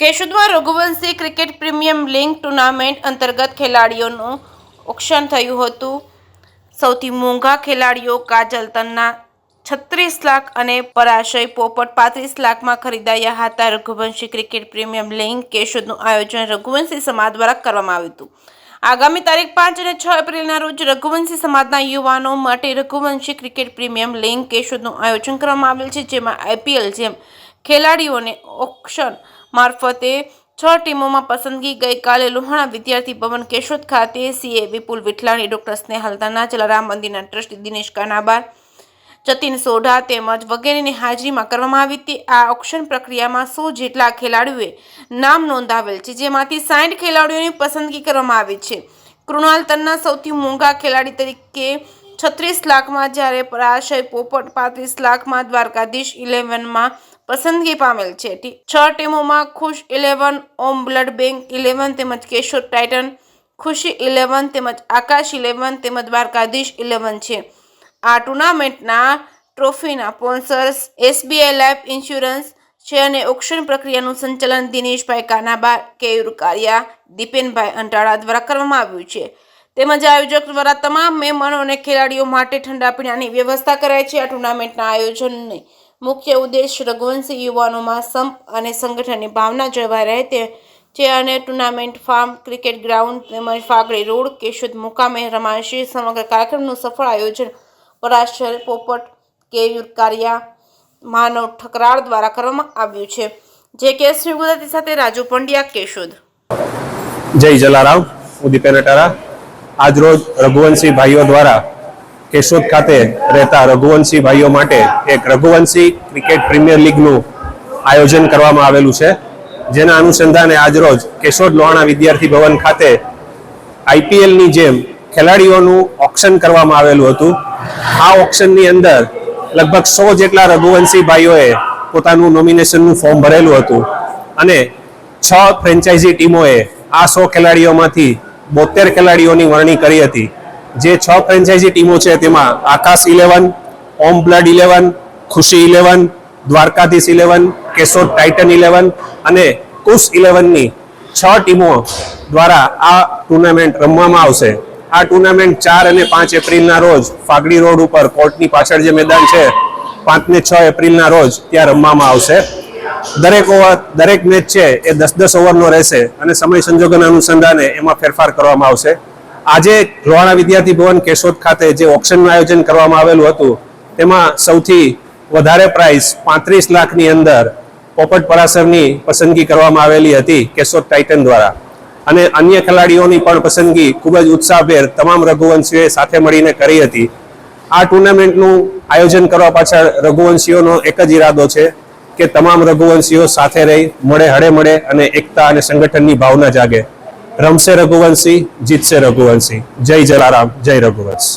કેશોદમાં Raghuvanshi cricket premium league tournament અંતર્ગત ખેલાડીઓનું auction થયું હતું. સૌથી મોંઘા ખેલાડીઓ કાજલ તન્ના 36 લાખ અને પરાશય પોપટ 35 લાખમાં ખરીદાયા હતા. રઘુવંશી ક્રિકેટ પ્રીમિયમ લીગ કેશોદનું આયોજન રઘુવંશી સમાજ દ્વારા કરવામાં આવ્યું હતું. આગામી તારીખ 5 અને 6 એપ્રિલના રોજ રઘુવંશી સમાજના યુવાનો માટે રઘુવંશી ક્રિકેટ પ્રીમિયમ લીગ કેશોદનું આયોજન કરવામાં આવેલ છે, જેમાં IPL જેમ ખેલાડીઓને ઓક્શન મારફતે 6 ટીમોમાં પસંદગી ગઈકાલે લોહાણા વિદ્યાર્થી ભવન કેશોદ ખાતે CA વિપુલ વિઠલાણી, ડોક્ટર સ્નેહલ તન્ના, જલારામ મંદિરના ટ્રસ્ટી દિનેશ કાનાબાર, જતીન સોઢા તેમજ વગેરેની હાજરીમાં કરવામાં આવી હતી. આ ઓક્શન પ્રક્રિયામાં 100 જેટલા ખેલાડીઓએ નામ નોંધાવેલ છે, જેમાંથી 60 ખેલાડીઓની પસંદગી કરવામાં આવી છે. કૃણાલ તન્ના સૌથી મોંઘા ખેલાડી તરીકે 36 લાખમાં, જ્યારે પરાશય પોપટ 35 લાખમાં, દ્વારકાધીશ 11માં પસંદગી પામેલ છે. 6 ટીમોમાં ખુશ 11, ઓમ બ્લડ બેંક 11 તેમજ કેશોદ ટાઇટન, ખુશી 11 તેમજ આકાશ 11 તેમજ દ્વારકાધીશ 11 છે. આ ટુર્નામેન્ટના ટ્રોફીના સ્પોન્સર્સ SBI લાઈફ ઇન્સ્યોરન્સ છે અને ઓક્શન પ્રક્રિયાનું સંચાલન દિનેશભાઈ કાનાબાર, કેયુર કારિયા, દીપેનભાઈ અંટાળા દ્વારા કરવામાં આવ્યું છે. તેમજ આયોજક દ્વારા તમામ મહેમાનો અને ખેલાડીઓ માટે ઠંડા પીણાની વ્યવસ્થા કરાઈ છે. આ ટુર્નામેન્ટના આયોજનને મુખ્ય ઉદ્દેશ રઘુવંશી યુવાનોમાં સંપ અને સંગઠનની ભાવના જળવાઈ રહે તે છે અને ટુર્નામેન્ટ ફાર્મ ક્રિકેટ ગ્રાઉન્ડ તેમજ ફાગડી રોડ કેશોદ મુકામે રમાશે. સમગ્ર કાર્યક્રમનું સફળ આયોજન પરાશર પોપટ, કેયુર કારિયા, માનવ ઠકરાળ દ્વારા કરવામાં આવ્યું છે. જે કે શ્રી ગુજરાતી સાથે રાજુ પંડ્યા, કેશોદ. જય જલારામ, હું દીપેન અંટાળા. આજ રોજ રઘુવંશી ભાઈઓ દ્વારા કેશોદ ખાતે રહેતા રઘુવંશી ભાઈઓ માટે એક રઘુવંશી ક્રિકેટ પ્રીમિયર લીગનું આયોજન કરવામાં આવેલું છે, જેના અનુસંધાને આજરોજ કેશોદ લોહાણા વિદ્યાર્થી ભવન ખાતે IPLની જેમ ખેલાડીઓનું ઓક્શન કરવામાં આવેલું હતું. આ ઓક્શનની અંદર લગભગ 100 જેટલા રઘુવંશી ભાઈઓએ પોતાનું નોમિનેશનનું ફોર્મ ભરેલું હતું અને 6 ફ્રેન્ચાઇઝી ટીમોએ આ 100 ખેલાડીઓમાંથી 72 ખેલાડીઓની વરણી કરી હતી. જે 6 ફ્રેન્ચાઇઝી ટીમો છે તેમાં આકાશ 11, ઓમ બ્લડ 11, ખુશી 11, દ્વારકાધીશ 11, કેશોદ ટાઇટન 11 અને કુશ 11ની 6 ટીમો દ્વારા આ ટુર્નામેન્ટ રમવામાં આવશે. આ ટુર્નામેન્ટ 4 અને 5 એપ્રિલના રોજ ફાગડી રોડ ઉપર કોર્ટની પાછળ જે મેદાન છે 5 ને 6 એપ્રિલના રોજ ત્યાં રમવામાં આવશે. દરેક મેચ છે એ 10-10 ઓવરનો રહેશે અને સમય સંજોગોના અનુસંધાને એમાં ફેરફાર કરવામાં આવશે. આજે લોહાણા વિદ્યાર્થી ભવન કેશોદ ખાતે જે ઓક્શનનું આયોજન કરવામાં આવેલું હતું તેમાં સૌથી વધારે પ્રાઇઝ 35 લાખની અંદર પોપટ પરાશરની પસંદગી કરવામાં આવેલી હતી કેશોદ ટાઇટન દ્વારા અને અન્ય ખેલાડીઓની પણ પસંદગી ખૂબ જ ઉત્સાહભેર તમામ રઘુવંશીઓએ સાથે મળીને કરી હતી. આ ટુર્નામેન્ટનું આયોજન કરવા પાછળ રઘુવંશીઓનો એક જ ઈરાદો છે કે તમામ રઘુવંશીઓ સાથે રહી હળે મળે અને એકતા અને સંગઠનની ભાવના જાગે. રમશે રઘુવંશી, જીતશે રઘુવંશી. જય જલારામ, જય રઘુવંશ.